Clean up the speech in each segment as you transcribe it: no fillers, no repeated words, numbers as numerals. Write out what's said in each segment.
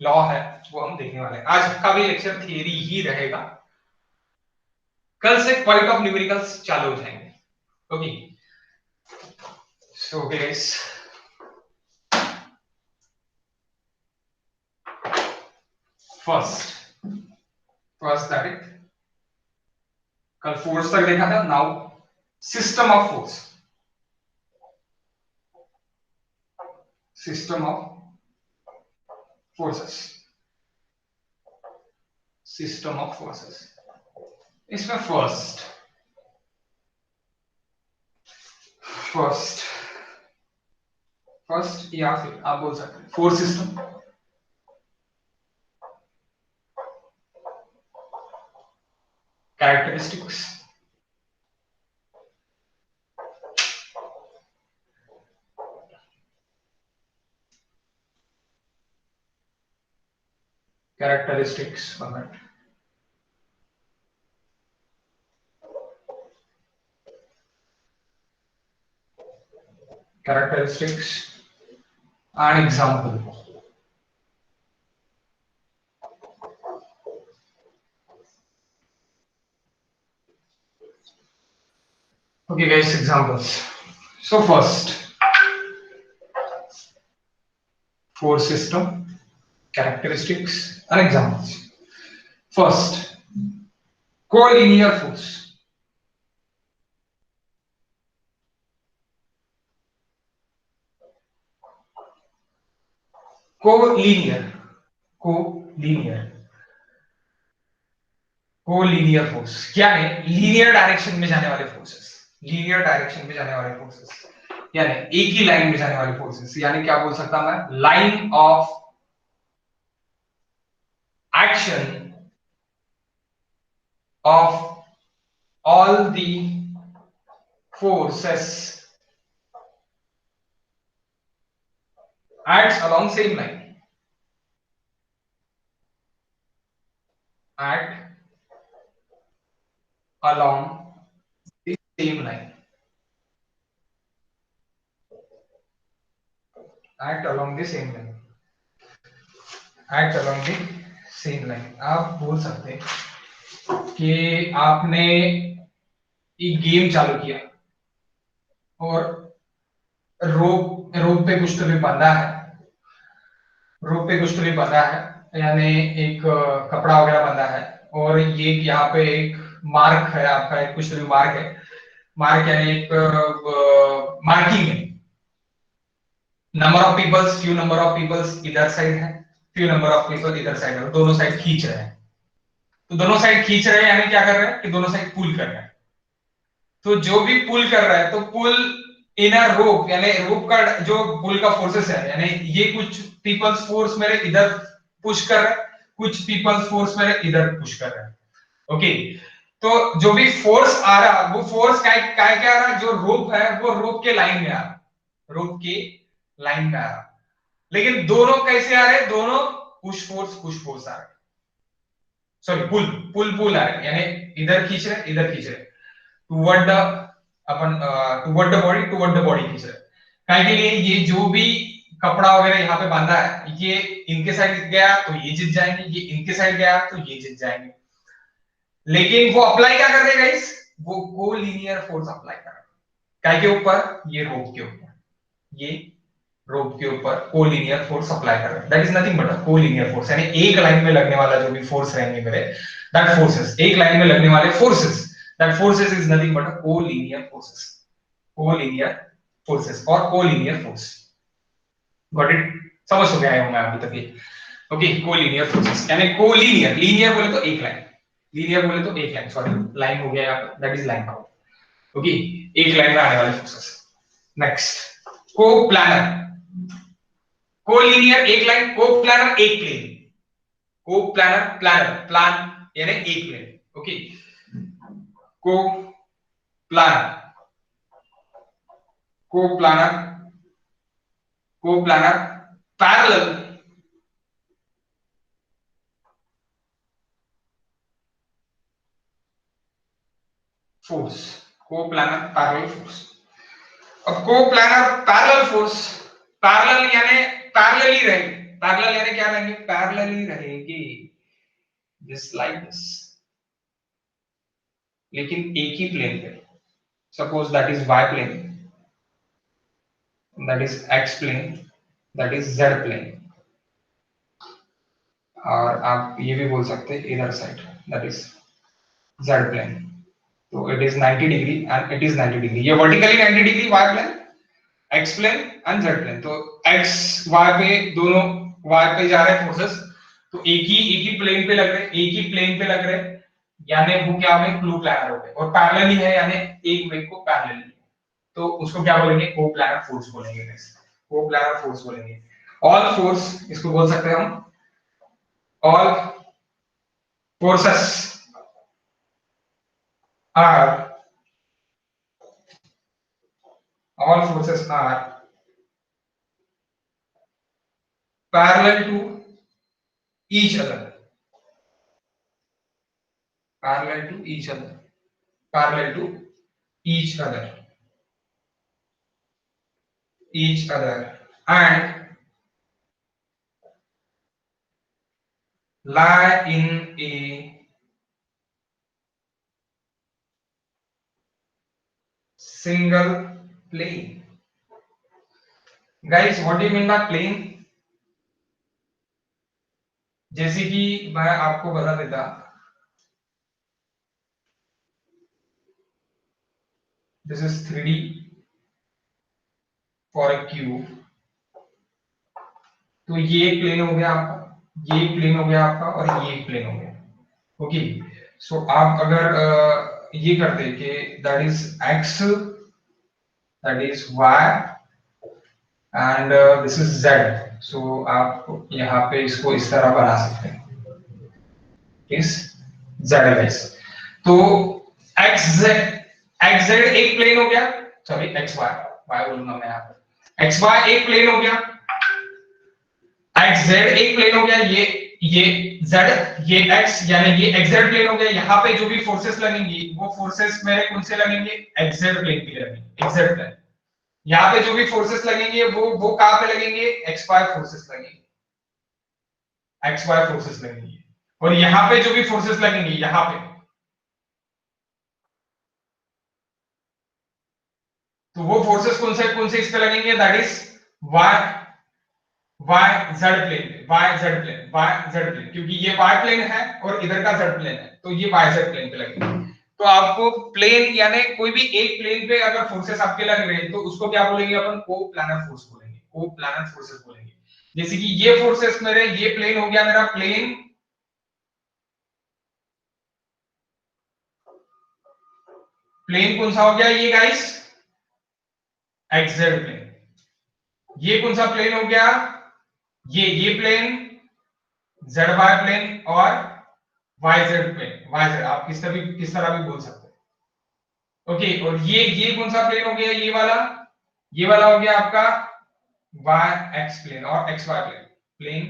Law है वो हम देखने वाले हैं। आज का भी लेक्चर थियरी ही रहेगा, कल से क्वालिटी ऑफ न्यूमेरिकल्स चालू हो जाएंगे। Okay, so guys first that is, कल फोर्स तक देखा था, now system of force, system of forces, system of forces. इसमें फर्स्ट या फिर आप बोल सकते हैं force system, characteristics, characteristics characteristics and example. Okay guys, examples. So first, force system, characteristics and examples. First, collinear force. Collinear force क्या है? Linear direction में जाने वाले फोर्सेस, यानी एक ही लाइन में जाने वाले फोर्सेस, यानी क्या बोल सकता मैं, line of action of all the forces acts along same line, act along the same line, act along the same line, act along the same line। आप बोल सकते हैं कि आपने एक गेम चालू किया और रोप पे कुछ तो भी बंधा है, यानी एक कपड़ा वगैरह बंधा है, और ये यहाँ पे एक मार्क है आपका, एक कुछ तो भी मार्क है, मार्क यानी एक मार्किंग है। Number of peoples, few number of peoples इधर साइड है, फ्यू नंबर ऑफ पीपल इधर साइड है, दोनों साइड खींच रहे हैं। तो दोनों साइड खींच रहे हैं यानी क्या कर रहे हैं कि दोनों साइड पुल कर रहे हैं। तो जो भी पुल कर रहा है, तो पुल इन अ रोप, यानी रोप का जो पुल का फोर्सेस है, यानी ये कुछ पीपल्स फोर्स मेरे इधर पुश कर रहे हैं, कुछ पीपल्स फोर्स मेरे इधर पुश कर रहे हैं। ओके, तो जो भी फोर्स आ रहा, वो फोर्स क्या आ रहा, जो रोप है वो रोप के लाइन में आ रहा, रोप के लाइन में आ रहा। लेकिन दोनों कैसे आ रहे, दोनों पुश फोर्स आ रहे, सॉरी पुल आ रहे, यानी इधर खींच रहे toward the upon toward the body खींच रहे। काहे के लिए, ये जो भी कपड़ा वगैरह यहाँ पे बांधा है, ये इनके साइड गया तो ये जीत जाएंगे, ये इनके साइड गया तो ये जीत जाएंगे। लेकिन वो अप्लाई क्या कर रहे हैं गाइस, वो कोलिनियर फोर्स अप्लाई कर रहे हैं। काय के ऊपर, ये रोप के ऊपर, ये रोप के ऊपर कोलिनियर फोर्स अप्लाई कर रहे हैं। That is nothing but a collinear force, यानी एक लाइन में लगने वाला जो भी फोर्स रहेंगे मेरे, दैट फोर्सेस, एक लाइन में लगने वाले forces, that forces is nothing but a collinear forces और कोलिनियर फोर्स। Got it? समझ हो गया होगा अभी तक ये? ओके, कोलिनियर फोर्सेस यानी कोलिनियर, लीनियर बोले तो एक लाइन, सॉरी लाइन हो गया यहाँ पे, that is line power. Okay, एक लाइन में आने वाले फोर्सेस। नेक्स्ट, कोप्लानर, कोलिनियर एक लाइन, कोप्लानर एक प्लेन, प्लान यानी एक plane. Okay, coplanar, parallel force, coplanar parallel force. अब कोप्लानर पैरेलल फोर्स, पैरेलल यानी पैरेलल ही रहेंगे, पैरेलल यानी क्या रहेंगे, पैरेलल ही रहेंगे, जस्ट लाइक दिस, लेकिन एक ही प्लेन पे। Suppose that is y plane, that is x plane, that is z plane, और आप ये भी बोल सकते हैं इधर side that is z plane. तो it is 90 degree and it is 90 degree, ये vertically 90 degree y plane, x plane and z plane. तो x y पे दोनों y पे जा रहे फोर्सेस, तो एक ही प्लेन पे लग रहे, एक ही प्लेन पे लग रहे, यानी वो क्या हो गए, क्लू प्लानर हो गए, और पैरेलल ही है यानी एक वेग को पैरेलल, तो उसको क्या बोलेंगे, को प्लानर फोर्स बोलेंगे, को प्लानर फोर्स बोलेंगे। ऑल फोर्स इसको बोल सकते हैं हम, all forces are, all forces are parallel to each other, parallel to each other, parallel to each other, each other, and lie in a single plane. Guys, what do you mean by plane? जैसे कि मैं आपको बता देता, this is 3D for a cube, तो ये एक plane हो गया आपका, ये एक प्लेन हो गया आपका, और ये एक प्लेन हो गया, ओके। सो आप अगर ये करते कि that is x, that is y, and this is z, सो आप यहाँ पे इसको इस तरह बना सकते हैं, इस z, तो xz, xz एक प्लेन हो गया, सॉरी xy, y बोलूंगा मैं यहाँ पे, xy एक प्लेन हो गया, xz एक प्लेन हो गया, ये z, ये x, यानी ये xz प्लेन हो गया। यहाँ पे जो भी फोर्सेस लगेंगी वो फोर्सेस मेरे कौन से लगेंगे, xz प्लेन पे लगेंगे, xz प्लेन। यहाँ पे जो भी फोर्सेस लगेंगे वो कहाँ पे लगेंगे, xy फोर्सेस लगेंगे, xy फोर्सेस लगेंगे, और यहाँ पे जो भी फोर्सेस लगेंगे यहाँ पे, तो वो फोर्सेस कौन से इस पे लगेंगे, that is y, y z plane पे, y z plane, y z plane, क्योंकि ये y प्लेन है और इधर का z प्लेन है, तो ये y z प्लेन पे लगेगा। तो आपको प्लेन यानी कोई भी एक प्लेन पे अगर फोर्सेस आपके लग रहे हैं तो उसको क्या बोलेंगे अपन, को प्लानर फोर्स बोलेंगे, को प्लानर फोर्सेस बोलेंगे। जैसे कि ये फोर्सेस मेरे, ये प्लेन हो गया मेरा प्लेन, प्लेन कौन सा हो गया ये गाइस, xz प्लेन। ये कौन सा प्लेन हो गया, ये प्लेन z y प्लेन और yz प्लेन, yz आप किस तरह भी बोल सकते हैं, ओके। और ये कौन सा प्लेन हो गया, ये वाला हो गया आपका yx प्लेन और xy plane, plane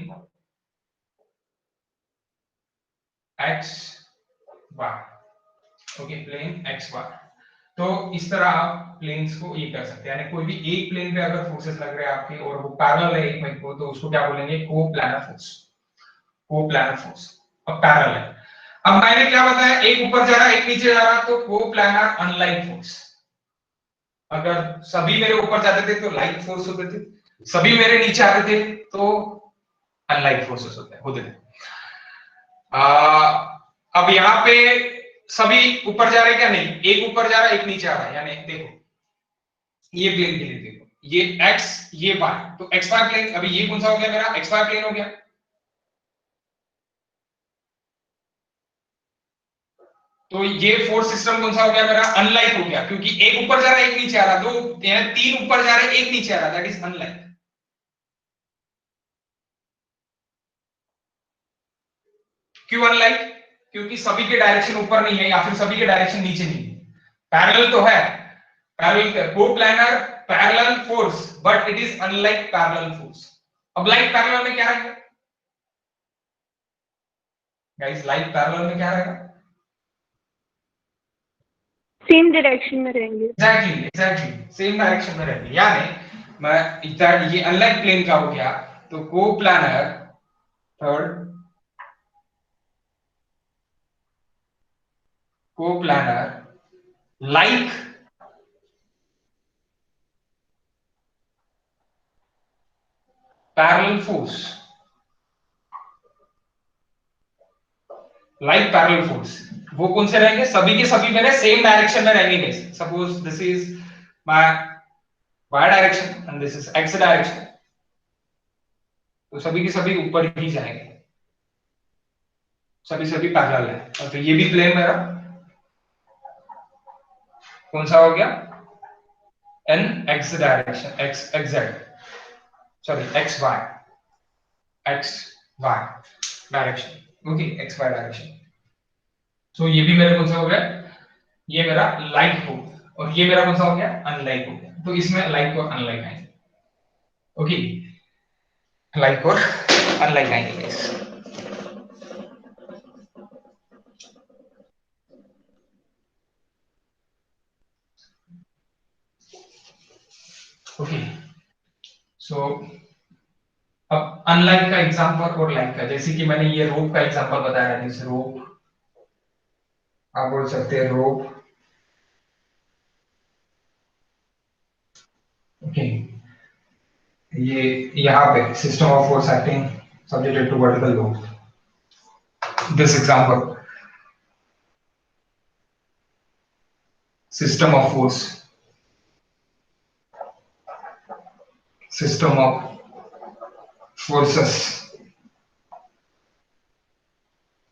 x y, okay, plane x y। तो इस तरह आप प्लेन्स को ये कर सकते हैं, यानी कोई भी एक प्लेन पे अगर फोर्सेस लग रहे हैं आपके और वो पैरेलल है एक में को, तो उसको क्या बोलेंगे, को प्लानर फोर्स, को प्लानर फोर्स। अब पैरेलल है, अब मैंने क्या बताया, एक ऊपर जा रहा है एक नीचे जा रहा, तो को प्लानर अनलाइक फोर्स। अगर सभी मेरे ऊपर जाते थे तो लाइक फोर्स होते थे, सभी मेरे नीचे आते थे तो अनलाइक फोर्सेस होते थे। अब यहाँ पे सभी ऊपर जा रहे क्या, नहीं, एक ऊपर जा रहा है एक नीचे आ रहा है, यानी देखो ये प्लेन के लिए देखो, ये x ये y, तो xy प्लेन, अभी ये कौन सा हो गया मेरा, xy प्लेन हो गया। तो ये फोर्स सिस्टम कौन सा हो गया मेरा, अनलाइक हो गया, क्योंकि एक ऊपर जा रहा है एक नीचे आ रहा, दो यानी तीन ऊपर जा रहे हैं एक नीचे आ रहा, दैट इज अनलाइक। क्यों अनलाइक, क्योंकि सभी के डायरेक्शन ऊपर नहीं है या फिर सभी के डायरेक्शन नीचे नहीं है, पैरेलल तो है, parallel coplanar parallel force, but it is unlike parallel force. अब लाइक पैरेलल में क्या रहेगा गाइस, लाइक पैरेलल में क्या रहेगा, सेम डायरेक्शन में रहेंगे, एग्जैक्टली सेम डायरेक्शन में रहेंगे, यानी मैं ये अनलाइक प्लेन का हो गया, तो coplanar, third coplanar like parallel force, like parallel force, वो कौन से रहेंगे? सभी के सभी मेरे सेम डायरेक्शन में रहेंगे। Suppose this is my y direction and this is x direction, तो सभी के सभी ऊपर ही जाएंगे, सभी सभी पैरेलल है। तो ये भी प्लेन मेरा कौन सा हो गया? n x direction, x x z, sorry x y, x y direction, okay, x y direction. So ये भी मेरा कौन सा हो गया? ये मेरा लाइक हो, और ये मेरा कौन सा हो गया? अनलाइक हो गया। तो इसमें लाइक और अनलाइक आएंगे, ओके, लाइक और अनलाइक आएंगे। ओके, सो अब अनलाइक का एग्जांपल और लाइक का, जैसे कि मैंने ये रोप का एग्जांपल बताया, दिस रोप, आप बोल सकते हैं रोप, ओके, ये यहाँ पे system of force acting subjected to vertical load, this example system of force, system of forces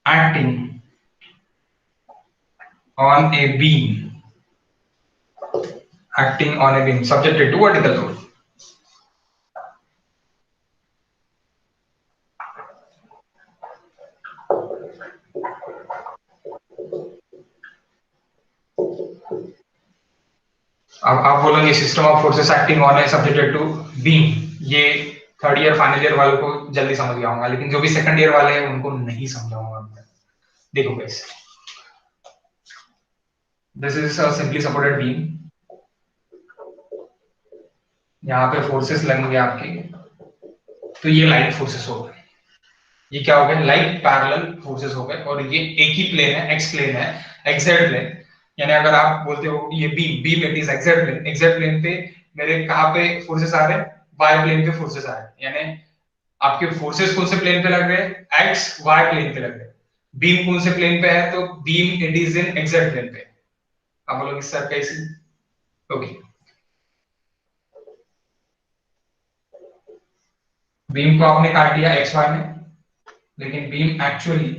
acting on a beam, acting on a beam subjected to vertical load. अब आप बोलोगे system of forces acting on a subjected to beam, ये third year final year वालों को जल्दी समझ गया होगा, लेकिन जो भी सेकंड ईयर वाले हैं उनको नहीं समझाऊंगा। देखो guys, this is a simply supported beam, यहाँ पे फोर्सेस लगेंगे आपके, तो ये लाइक फोर्सेस हो गए, ये क्या हो गए? लाइक पैरेलल फोर्सेस हो गए, और ये एक ही प्लेन है, एक्स प्लेन है, एक्सजेड प्लेन, यानी अगर आप बोलते हो ये beam, beam it is XZ plane, XZ plane पे मेरे कहां पे फोर्सेस आ रहे हैं? वाई प्लेन पे फोर्सेस आ रहे हैं, यानी आपके फोर्सेस कौन से प्लेन पे लग रहे हैं? एक्स वाई प्लेन पे लग रहे हैं। बीम कौन से प्लेन पे है? तो beam it is in XZ plane पे। आप बोलोगे सर कैसे? ओके, बीम को आपने काट दिया एक्स वाई में, लेकिन बीम एक्चुअली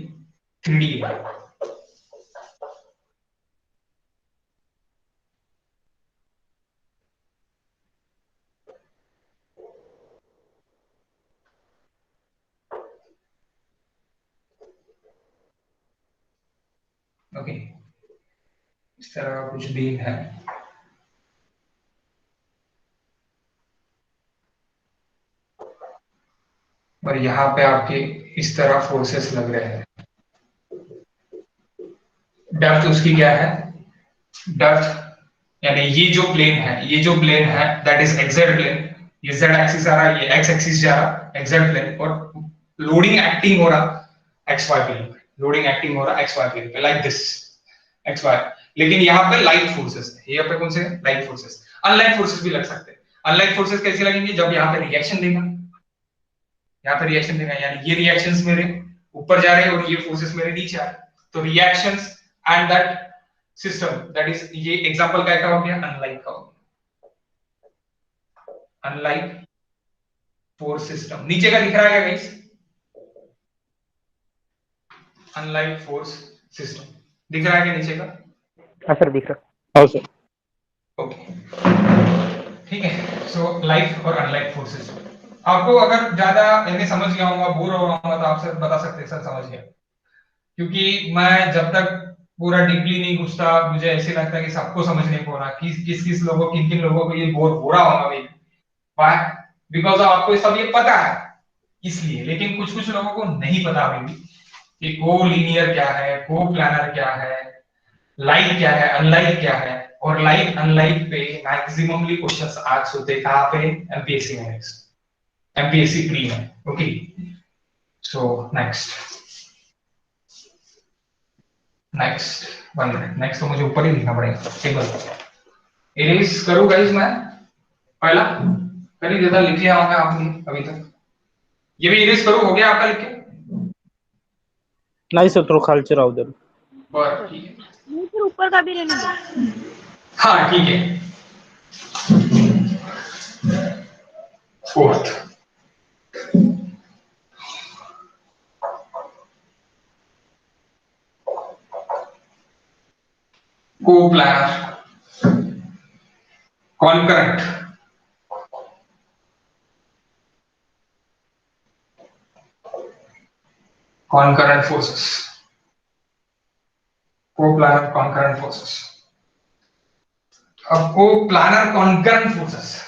3D है। ओके, इस तरह का कुछ बीम है, और यहाँ पे आपके इस तरह फोर्सेस लग रहे हैं। डेप्थ उसकी क्या है? डेप्थ यानी ये जो प्लेन है, ये जो प्लेन है दैट इज एक्सजेड प्लेन, ये जेड एक्सिस आ रहा है, ये एक्स एक्सिस जा रहा है, एक्सजेड प्लेन, और लोडिंग एक्टिंग हो रहा एक्स वाई प्लेन पे, लोडिंग एक्टिंग हो रहा एक्स वाई प्लेन पे, लाइक दिस एक्स वाई। लेकिन यहाँ पे लाइक फोर्सेस है, यहाँ पे कौन से लाइक फोर्सेस? अनलाइक फोर्सेस भी लग सकते हैं। अनलाइक फोर्सेस कैसे लगेंगे? जब यहाँ पे रिएक्शन देगा, यहाँ पे रिएक्शन देगा, यानी ये रिएक्शंस मेरे ऊपर जा रहे हैं और ये फोर्सेस मेरे नीचे आ रहे हैं, तो reactions and that system, that is, ये एग्जांपल क्या हो गया? अनलाइक का हो गया, अनलाइक फोर्स सिस्टम। नीचे का दिख रहा है गाइस? अनलाइक फोर्स सिस्टम दिख रहा है क्या नीचे का? हाँ सर, दिख रहा। हाँ सर। ओके, ठीक है। सो लाइक और अनलाइक फोर्सेस, आपको अगर ज्यादा इन्हें समझ गया होगा, बोर हो रहा होगा, तो आप सर बता सकते हैं सर समझ गया, क्योंकि मैं जब तक पूरा डीपली नहीं घुसता मुझे ऐसे लगता है कि सबको समझने को रहा, किस लोगों, किन किन लोगों को ये बोर हो रहा होगा भाई, व्हाई? बिकॉज आपको सब ये पता है इसलिए, लेकिन कुछ कुछ लोगों को नहीं पता अभी भी कि को लीनियर क्या है, को प्लानर क्या है, लाइक क्या है, अनलाइक क्या है, और लाइक अनलाइक पे मैक्सिममली क्वेश्चंस आज होते कहां पे? एमपीएससी में। MPSC प्री में। Okay, so next 1 minute, next तो मुझे ऊपर ही लिखना पड़ेगा टेबल। इरेज करूँ गाइस मैं पहला, कर ही देता, लिख लिया होगा आपने अभी तक। ये भी इरेज करूँ, हो गया आपका लिख के? नहीं सर, थोड़ा खालचे राहू दे. बरं ठीक है, नहीं फिर ऊपर का भी रहने दो। हाँ ठीक है। फोर्थ, को planner concurrent forces, coplanar concurrent forces. अब को प्लानर कॉन्करेंट फोर्सेस,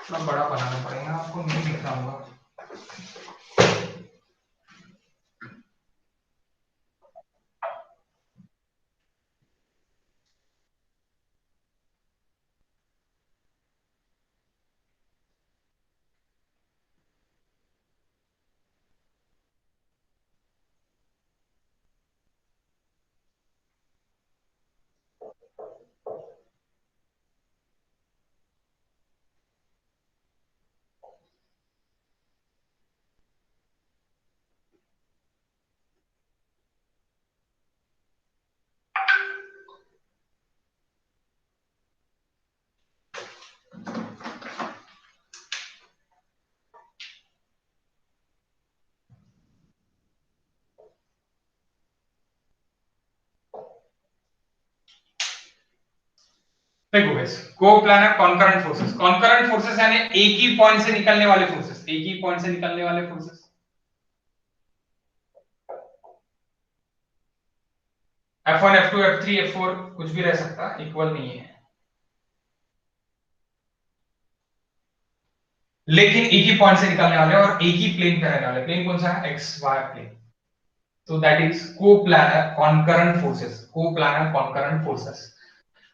थोड़ा बड़ा बनाना पड़ेगा आपको, नहीं लिखना होगा। देखो guys, coplanar concurrent forces, concurrent forces यानी एक ही पॉइंट से निकलने वाले फोर्सेस, एक ही पॉइंट से निकलने वाले forces. F1 F2 F3 F4 कुछ भी रह सकता है, इक्वल नहीं है, लेकिन एक ही पॉइंट से निकलने वाले और एक ही प्लेन पे रहने वाले। प्लेन कौन सा है? X Y plane. तो that is coplanar concurrent forces, coplanar concurrent forces.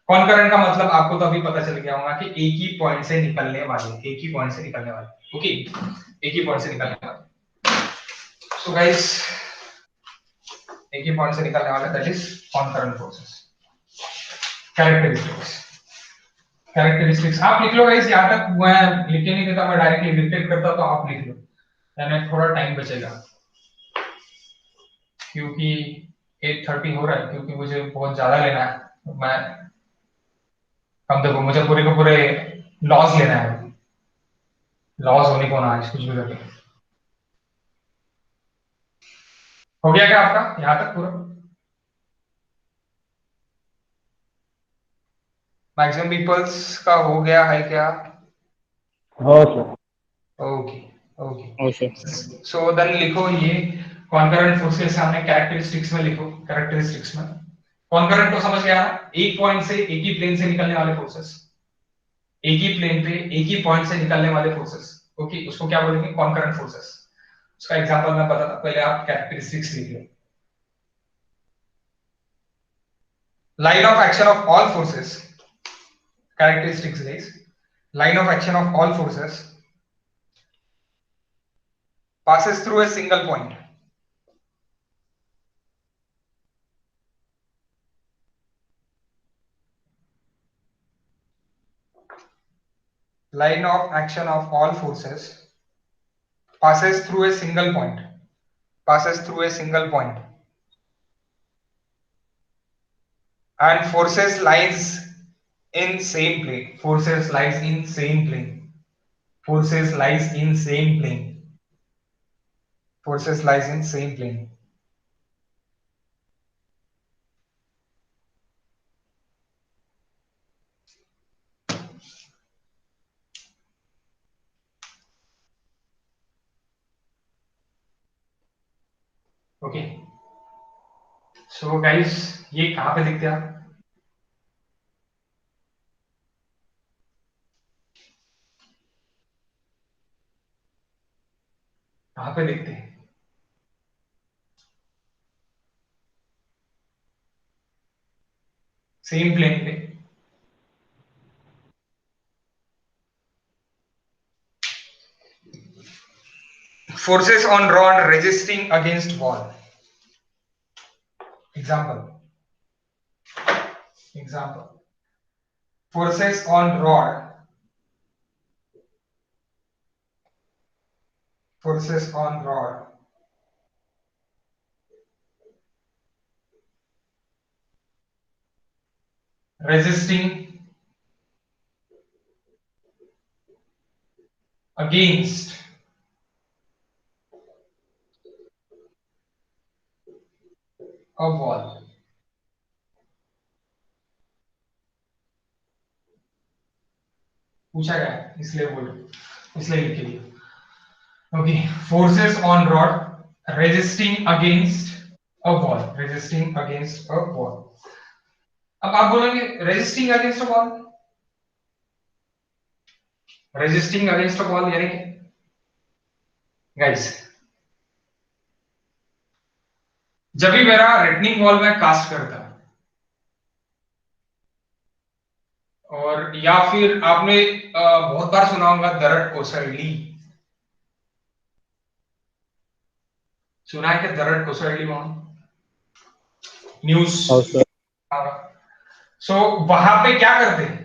Concurrent का मतलब आपको तो अभी पता चल गया होगा कि एक ही पॉइंट से निकलने वाले, एक ही पॉइंट से निकलने वाले। ओके, एक ही पॉइंट से निकलने वाले। सो गाइस, एक ही पॉइंट से निकलने वाले, that is concurrent forces. Characteristics, characteristics आप लिख लो गाइस, यहां तक मैं लिख के नहीं देता, मैं डायरेक्टली डिक्टेट करता, तो आप लिख लो, यानी थोड़ा टाइम बचेगा, क्योंकि 8:30 हो रहा है, क्योंकि मुझे बहुत ज्यादा लेना है। तो मैं कम, देखो मुझे पूरे के पूरे लॉस लेना है, लॉस होने को ना कुछ भी करके। हो गया क्या आपका यहां तक पूरा? मैक्सिमम पीपल्स का हो गया है क्या? हाँ सर. Okay, okay. हो सर. सो देन लिखो ये कॉन्करेंट फोर्स के सामने कैरेक्टरिस्टिक्स में लिखो, कैरेक्टरिस्टिक्स में कॉन्करेंट तो समझ गया ना, एक पॉइंट से एक ही प्लेन से निकलने वाले फोर्सेस, एक ही प्लेन पे एक ही पॉइंट से निकलने वाले फोर्सेस। ओके, उसको क्या बोलेंगे? Concurrent forces. उसका एग्जांपल मैं बताता, पहले आप कैरेक्टरिस्टिक्स लिख लो। Line of action of all forces, characteristics is line of action of all forces passes through a single point. line of action of all forces passes through a single point. Passes through a single point. And forces lies in same plane. Forces lies in same plane. Forces lies in same plane. Forces lies in same plane. Okay so guys ये कहां पे दिखते हैं आप? कहां पे दिखते हैं? सेम प्लेन पे. Forces on rod resisting against wall. Example. Forces on rod. Forces on rod. Resisting against a wall. पूछा गया इसलिए लिख के दिया. Okay forces on rod resisting against a wall. Resisting against a wall. अब आप बोलोगे resisting against a wall. Resisting against a wall यानी गाइस जब भी मेरा रिटनिंग वॉल में कास्ट करता और या फिर आपने बहुत बार सुना होगा दरड कोसळली. सुना है कि दरड कोसळली वहां न्यूज. सो वहां पे क्या करते हैं?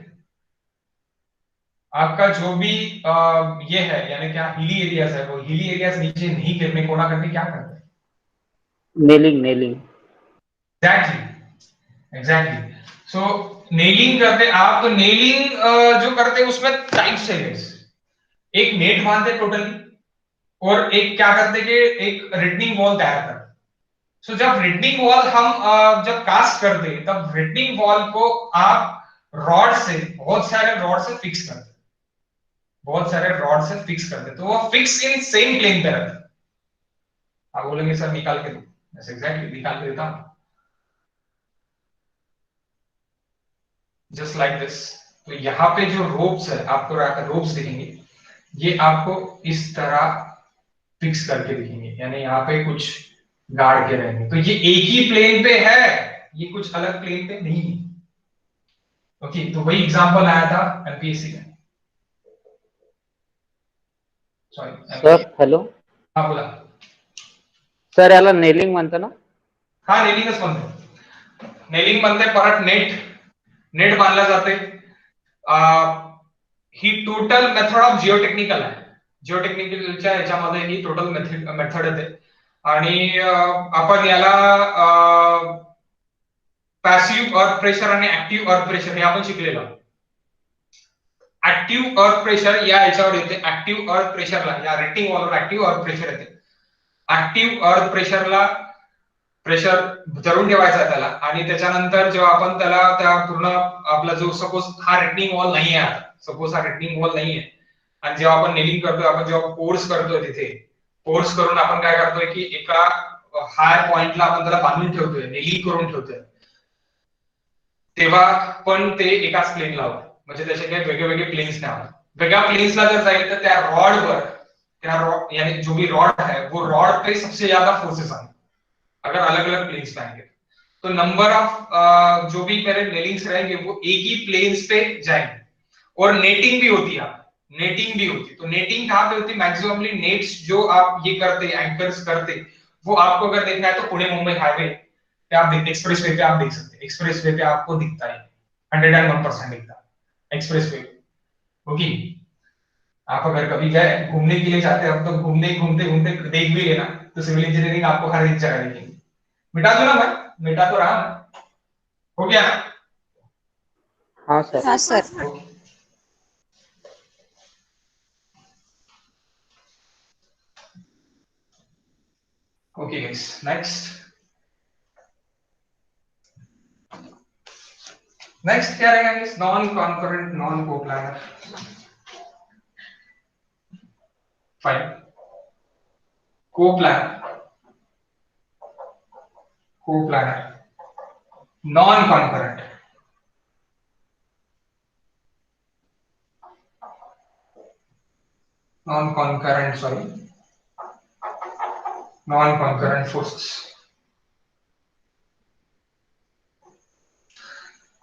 आपका जो भी ये है यानी क्या हिली एरियाज है वो हिली एरियाज नीचे नहीं गिरने को ना करके क्या करते हैं? नेलिंग. एग्जैक्टली. सो नेलिंग करते आप. तो नेलिंग जो करते हैं उसमें टाइप्स है. एक नेट बांधते टोटली और एक क्या करते कि एक रिटनिंग वॉल तैयार करते. सो जब रिटनिंग वॉल हम जब कास्ट करते हैं तब रिटनिंग वॉल को आप रॉड से बहुत सारे रॉड से फिक्स करते. बहुत सारे रॉड से फिक्स करते तो वो फिक्स इन सेम प्लेन पे रहते. आप बोलेंगे सर निकाल के दो. बस एग्जैक्टली निकाल के देता हूं जस्ट लाइक दिस. तो यहाँ पे जो रोप्स है आपको रोप्स दिखेंगे ये आपको इस तरह फिक्स करके दिखेंगे यानी यहाँ पे कुछ गाड़ के रहेंगे. तो ये एक ही प्लेन पे है. ये कुछ अलग प्लेन पे नहीं है. ओके तो वही एग्जांपल आया था एमपीएससी में. Sorry sir hello. हाँ बोला. सर याला नेलिंग म्हणता ना? हाँ नेलिंगच म्हणते. नेलिंग म्हणते. परत नेट बांधला जाते. ही टोटल मेथड ऑफ जिओटेक्निकल आहे. जिओटेक्निकलच्या याच्यामध्ये ही टोटल मेथड येते आणि आपण याला पॅसिव्ह अर्थ प्रेशर आणि ऍक्टिव्ह अर्थ प्रेशर हे आपण शिकलेलो आहोत. ऍक्टिव्ह अर्थ प्रेशर या याच्यावर येते. ऍक्टिव्ह अर्थ प्रेशरला या रेटिंग वॉलवर ऍक्टिव्ह अर्थ प्रेशर येते. ऍक्टिव्ह अर्थ प्रेशरला प्रेशर धरून ठेवायचा आहे त्याला आणि त्याच्यानंतर जेव्हा आपण त्याला त्या पूर्ण आपला जो सपोज हा रेटनिंग वॉल नाही आहे. सपोज हा रेटनिंग वॉल नाही आहे आणि जेव्हा आपण नेलिंग करतोय आपण जेव्हा फोर्स करतोय तिथे फोर्स करून आपण काय करतोय की एका हाय पॉइंटला आपण त्याला बांधून ठेवतोय नेलिंग करून ठेवतोय तेव्हा पण ते एकाच प्लेनला होतं. म्हणजे त्याचे काही वेगळे प्लेन्स नाही होत. वेगळ्या प्लेन्सला जर जाईल तर त्या रॉडवर त्या रॉड यानी जो भी रॉड है वो रॉड पे सबसे ज्यादा फोर्सेस आएंगे अगर अलग अलग प्लेन्स पे आएंगे. तो नंबर ऑफ जो भी मेरे नेलिंग्स रहेंगे वो एक ही प्लेन्स पे जाएंगे. और नेटिंग भी होती है. नेटिंग भी होती है. तो नेटिंग कहां पे होती है? मैक्सिममली नेट्स जो आप ये करते एंकर्स करते वो आपको अगर देखना है तो पुणे मुंबई हाईवे पे आप देखते एक्सप्रेसवे पे आप देख सकते हैं. एक्सप्रेसवे पे आपको दिखता है 101% दिखता है एक्सप्रेसवे. ओके आप अगर कभी गए घूमने के लिए जाते हो तो घूमने घूमते घूमते देख भी लेना, तो सिविल इंजीनियरिंग आपको हर एक जगह दिखेगी। मिटा दो ना भाई, मिटा तो रहा मैं, हो गया ना? हाँ सर। हाँ sir. Okay okay guys, next क्या रहेगा guys? Non concurrent non coplanar. Fine. Coplanar, coplanar, non concurrent, non concurrent sorry, non concurrent forces.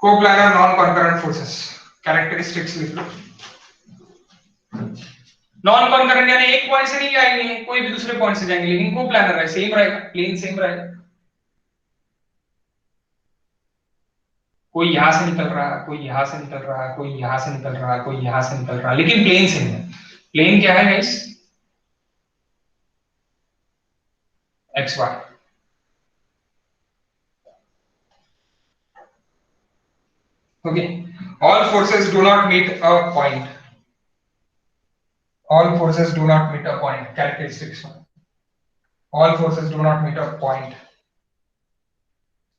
Coplanar non concurrent forces characteristics लिख लो। नॉन कॉन्करेंट यानी एक पॉइंट से नहीं आएंगे, कोई भी दूसरे पॉइंट से जाएंगे, लेकिन कोप्लानर है, सेम रहेगा, प्लेन सेम रहेगा। कोई यहां से निकल रहा है, कोई यहां से निकल रहा है, कोई यहां से निकल रहा है, कोई यहां से निकल रहा है, लेकिन प्लेन सेम है। प्लेन क्या है guys? X Y. Okay, all forces do not meet a point, all forces do not meet a point characteristics, all forces do not meet a point,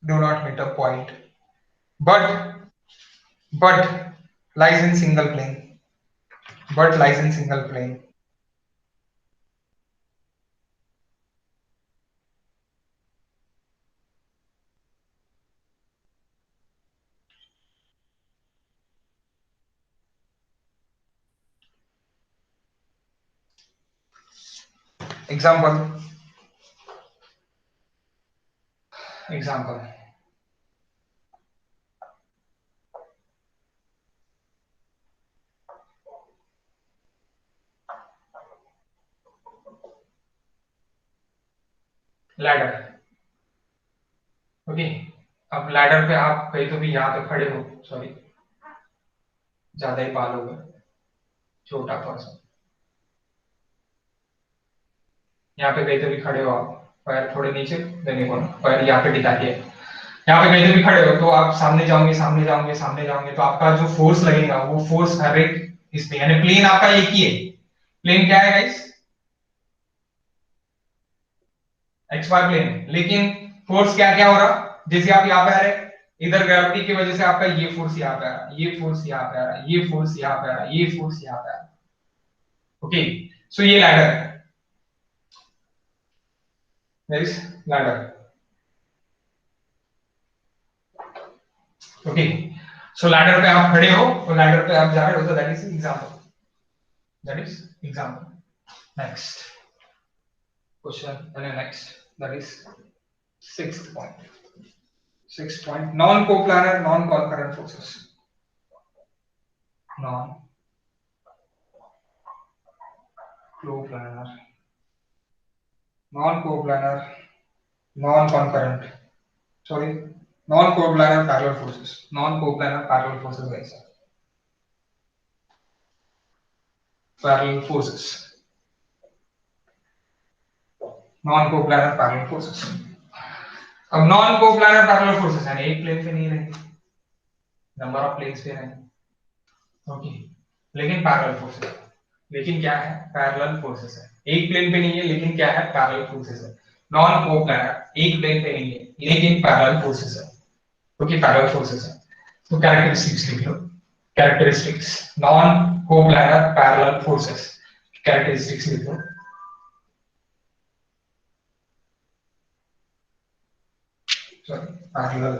do not meet a point, but lies in single plane, but lies in single plane. Example, example, ladder. Okay, अब ladder पे आप कहीं तो भी यहाँ पे खड़े हो, सॉरी ज्यादा ही बाल हो गए, छोटा पर्सन, यहाँ पे कहीं तो भी खड़े हो आप, पैर थोड़े नीचे देने को, पैर यहाँ पे टिका के, यहाँ पे कहीं तो भी खड़े हो, तो आप सामने जाओगे सामने जाओगे सामने जाओगे, तो आपका जो फोर्स लगेगा वो फोर्स हर एक इस पे, यानी प्लेन आपका एक ही है। प्लेन क्या है गाइस? एक्स वाई प्लेन, लेकिन फोर्स क्या क्या हो रहा? जैसे आप यहाँ पे आ रहे, इधर ग्रेविटी की वजह से आपका ये फोर्स यहाँ पे आ रहा, ये फोर्स यहाँ पे आ रहा, ये फोर्स यहाँ पे आ रहा, ये फोर्स यहाँ पे आ रहा। ओके, सो ये लैडर है, गाइस लैडर। ओके, सो लैडर पे आप खड़े हो और लैडर पे आप जा रहे हो, तो that is example, that is example. Next question, next, that is sixth point. Sixth point, non-coplanar, non-concurrent forces. Non-coplanar, non-coplanar, non-concurrent. Sorry, non-coplanar parallel forces. Non-coplanar parallel forces, guys. Parallel forces. Non-coplanar parallel forces. अब non coplanar parallel forces है, एक plane पे नहीं रहेंगे, number of planes पे रहेंगे। Okay, लेकिन parallel forces, लेकिन क्या है? पैरेलल फोर्सेस है, एक प्लेन पे नहीं है, लेकिन क्या है? पैरेलल फोर्सेस है। नॉन कोप्लानर एक प्लेन पे नहीं है, लेकिन पैरेलल फोर्सेस है, क्योंकि पैरेलल फोर्सेस है। तो कैरेक्टरिस्टिक्स लिख लो, characteristics non coplanar parallel forces, characteristics लिख लो। Sorry, parallel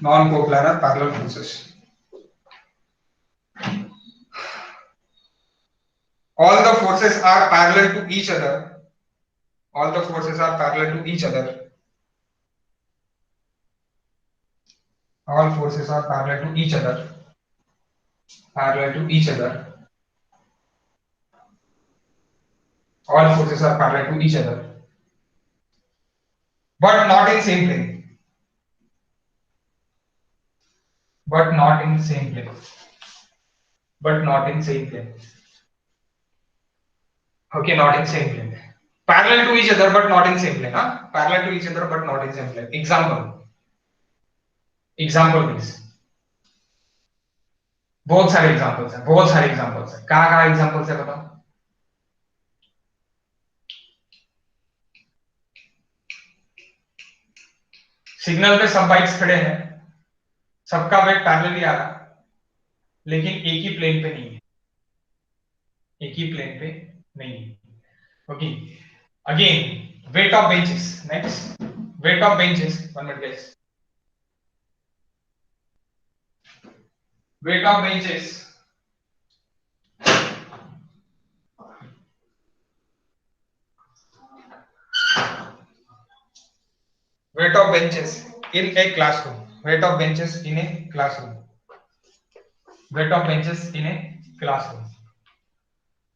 non coplanar parallel forces. All the forces are parallel to each other. All the forces are parallel to each other. All forces are parallel to each other. Parallel to each other. All forces are parallel to each other, but not in same plane. But not in same plane. but not in same plane. Okay, not in same plane. Parallel to each other but not in same plane. Parallel to each other but not in same plane. Example please. बहुत सारे examples हैं, कहाँ examples है बताओ। Signal पे सब bikes खड़े हैं, सबका वेट पैरेलली आ रहा, लेकिन एक ही प्लेन पे नहीं है, okay. Again wait of benches, next wait of benches, 1 minute guys. Wait of benches in a classroom. Weight of benches in a classroom. Weight of benches in a classroom.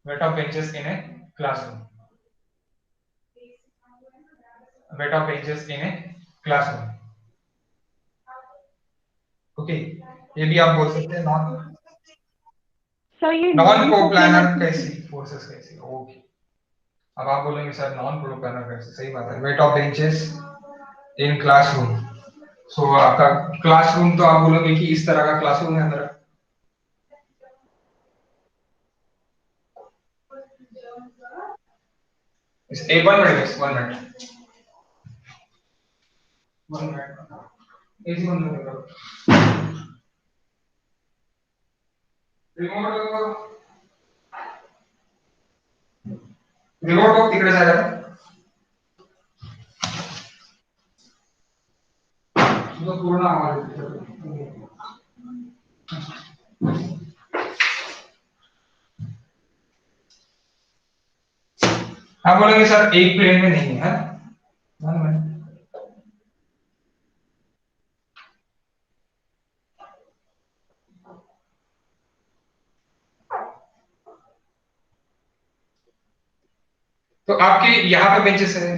Weight of benches in a classroom. Weight of benches in a classroom. Okay, ये भी आप बोल सकते हैं non coplanar कैसी forces कैसी। Okay, अब आप बोलेंगे सर नॉन कोप्लानर कैसे, सही बात है। Weight of benches in classroom, so आपका क्लासरूम तो आप बोलोगे कि इस तरह का क्लासरूम है मेरा, एक 1 मिनट 1 मिनट एसी बंद करो, रिमोट तिकडे जायला तुझा पूर्ण आवाज आप बोलेंगे सर एक प्लेन में नहीं है, तो आपके यहाँ पे बेंचेस है,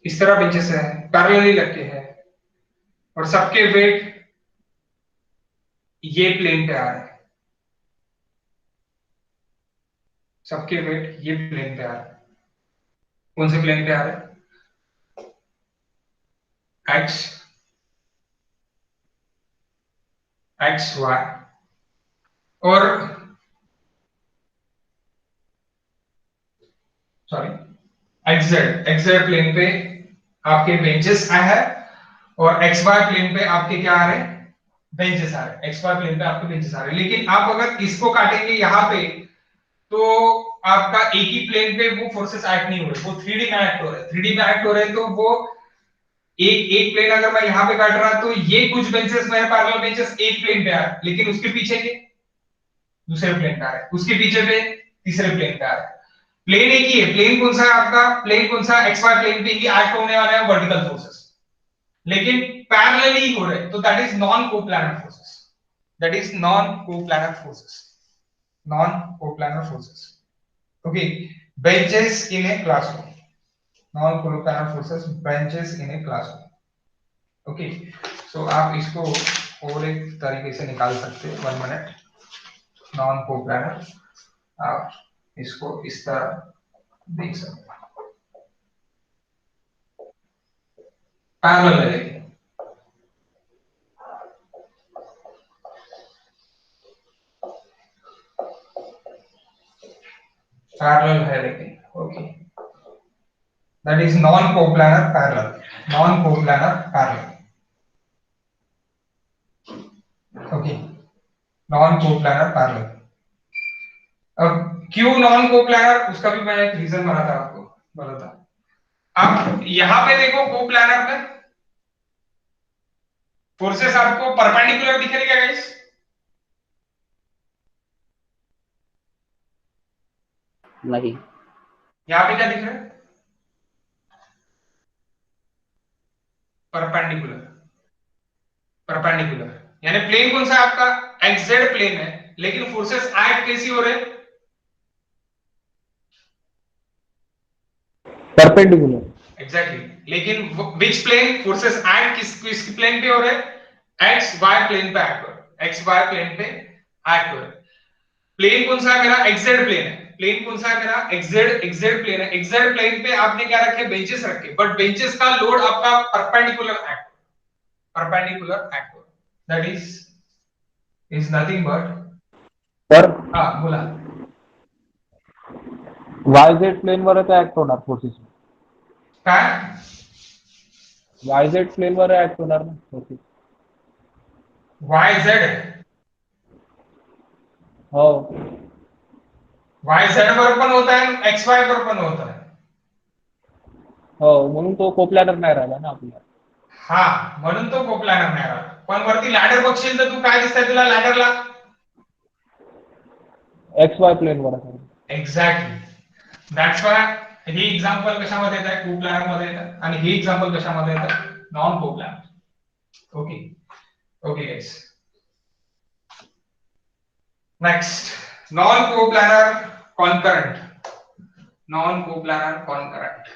इस तरह बेंचेस है, पैरेलली रखे हैं और सबके वेट ये प्लेन पे आ रहे हैं, सबके वेट ये प्लेन पे आ रहे हैं। कौन से प्लेन पे आ रहे हैं? एक्स वाई और एक्स जेड प्लेन पे आपके बेंचेस आए हैं और एक्स वाई प्लेन पे आपके क्या आ रहे हैं? बेंचेस आ रहे हैं। एक्स वाई प्लेन पे आपके बेंचेस आ रहे हैं, लेकिन आप अगर इसको काटेंगे यहाँ पे तो आपका एक ही प्लेन पे वो फोर्सेस एक्ट नहीं हो रहे, वो 3D में एक्ट हो रहे हैं। 3D में एक्ट हो रहे हैं तो वो एक प्लेन अगर मैं यहाँ पे काट रहा तो ये कुछ बेंचेस मेरे पैरेलल बेंचेस एक प्लेन पे आ रहे हैं, लेकिन उसके पीछे के दूसरे प्लेन पे आ रहे हैं, उसके पीछे पे तीसरे प्लेन पे आ रहे हैं। प्लेन एक ही है, प्लेन कौन सा है आपका? प्लेन कौन सा? एक्स वाई प्लेन पे ही एक्ट होने वाले हैं वर्टिकल फोर्सेस, लेकिन पैरेलली हो रहे हैं, तो that is non coplanar forces. That is non coplanar forces, non coplanar forces. Okay, benches in a classroom, non coplanar forces, benches in a classroom. Okay, so आप इसको और एक तरीके से निकाल सकते हैं, 1 मिनट। नॉन कोप्लानर आप इसको इस तरह देख सकते हैं, पैरेलल है लेकिन पैरेलल है लेकिन okay, that is non coplanar parallel, non coplanar parallel. Okay, non coplanar parallel. अब क्यों नॉन कोप्लानर, उसका भी मैं एक रीजन बना था आपको, बोला था। आप यहां पे देखो कोप्लानर में फोर्सेस आपको परपेंडिकुलर दिख रही है गाइस? नहीं, यहां पे क्या दिख रहा है? परपेंडिकुलर, परपेंडिकुलर यानी प्लेन कौन सा है आपका? एक्सजेड प्लेन है, लेकिन फोर्सेस एक्ट कैसी हो रहे हैं? परपेंडिकुलर। एग्जैक्टली, लेकिन विच प्लेन फोर्सेस एक्ट किस प्लेन पे हो रहे हैं? एक्स वाई प्लेन पे एक्ट हो रहे हैं, एक्स वाई प्लेन पे एक्ट हो रहे हैं। प्लेन कौन सा है मेरा? एक्जेड प्लेन है। प्लेन कौन सा है मेरा? एक्जेड प्लेन है। एक्जेड प्लेन पे आपने क्या रखे? बेंचेस रखे, बट बेंचेस का लोड आपका परपेंडिकुलर एक्ट हो, that is nothing but, sir हाँ बोला। YZ प्लेनवर ऍक्ट होणार फोर्सेस. काय? YZ प्लेनवर ऍक्ट होणार ना फोर्सेस. वाय जेड, हो. वाय जेड वर पण होता है, एक्स वाय वर पण होता है. हो म्हणून तो कोप्लॅनर नाही राहिला ना आपल्याला. हा, म्हणून तो कोप्लॅनर नाही राहिला. पण वरती लॅडर बघशील तर तू काय दिसतंय तुला लॅडरला? XY प्लेनवर आहे. एक्झॅक्टली, दॅट्स वाय हे एक्झाम्पल कशामध्ये येतात? कोप्लॅनर मध्ये येतात, आणि हे एक्झाम्पल कशामध्ये येतात? Non coplanar. Okay okay guys. Next, non coplanar concurrent. Non coplanar concurrent.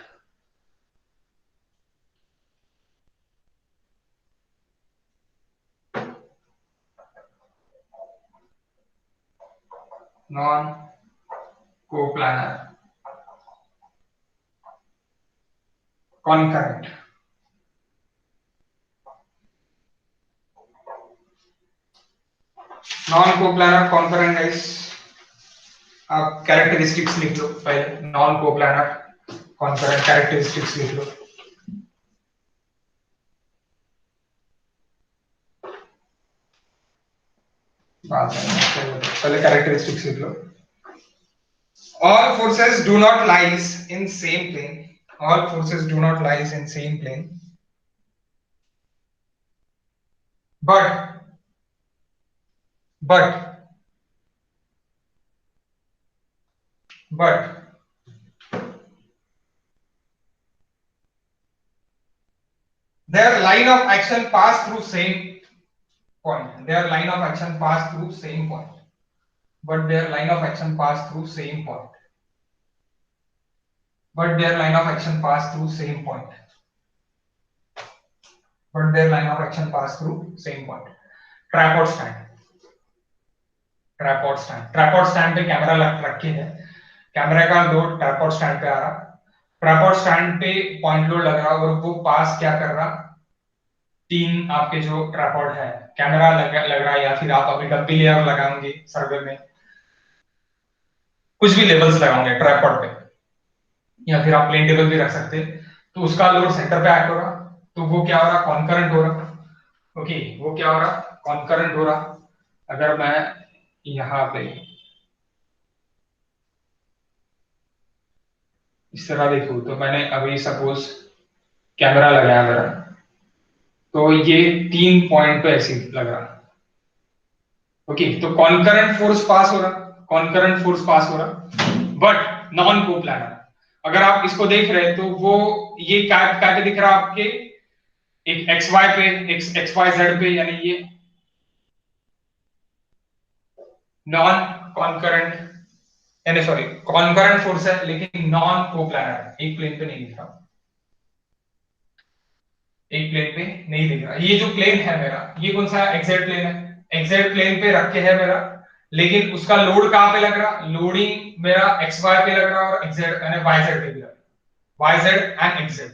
Non coplanar concurrent. Non coplanar concurrent guys, आप कैरेक्टरिस्टिक्स लिख लो पहले. नॉन कोप्लैनर कॉन्करेंट कैरेक्टरिस्टिक्स लिख लो. बाद में पहले कैरेक्टरिस्टिक्स लिख लो. All forces do not lies in same plane. All forces do not lies in same plane. But but but their line of action pass through same point. Their line of action pass through same point. But their line of action pass through same point. But their line of action pass through same point. But their line of action pass through same point. Tripod stand. Tripod stand पे camera रखे है. Camera का load tripod stand पे आ रहा. Tripod stand पे point load लग रहा और वो पास क्या कर रहा? तीन आपके जो ट्राइपॉड है, कैमरा लग रहा है, या फिर आप अभी डब्बी लेयर लगाओगे सर्वर में, कुछ भी लेवल्स लगाओगे ट्राइपॉड पे, या फिर आप प्लेन टेबल भी रख सकते हैं, तो उसका लोड सेंटर पे एक्ट हो रहा. तो वो क्या हो रहा? कॉन्करेंट हो रहा. ओके, वो क्या हो रहा? कॉन्करेंट हो रहा. अगर मैं यहाँ पे इस तरह देखूं, तो मैंने अभी सपोज कैमरा लगाया मेरा, तो ये 3 पॉइंट पे ऐसे लग रहा. ओके, तो कॉन्करेंट फोर्स पास हो रहा. कॉन्करेंट फोर्स पास हो रहा, बट नॉन कोप्लैनर. अगर आप इसको देख रहे हैं तो वो ये क्या क्या दिख रहा आपके? एक एक्स वाई पे, एक्स वाई जेड पे, यानी ये नॉन कॉन्करेंट, यानी सॉरी कॉन्करेंट फोर्स है लेकिन नॉन कोप्लैनर, एक प्लेन पे नहीं दिख रहा. एक प्लेन पे नहीं दिख रहा. ये जो प्लेन है मेरा, ये कौन सा एक्जेड प्लेन है? एक्जेड प्लेन पे रख के है मेरा, लेकिन उसका लोड कहां पे लग रहा? लोडिंग मेरा एक्स वाई पे लग रहा और एक्जेड यानी वाई जेड पे भी लग रहा. वाई जेड एंड एक्जेड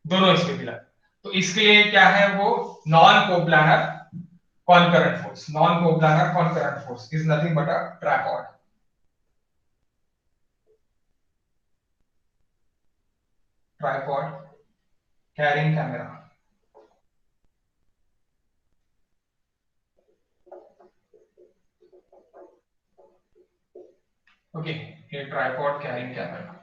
दोनों इस पे भी लग रहा. तो इसके लिए क्या है वो? Non coplanar concurrent force. Non coplanar concurrent force is nothing but a tripod. Tripod carrying camera. Okay, ये tripod carrying camera.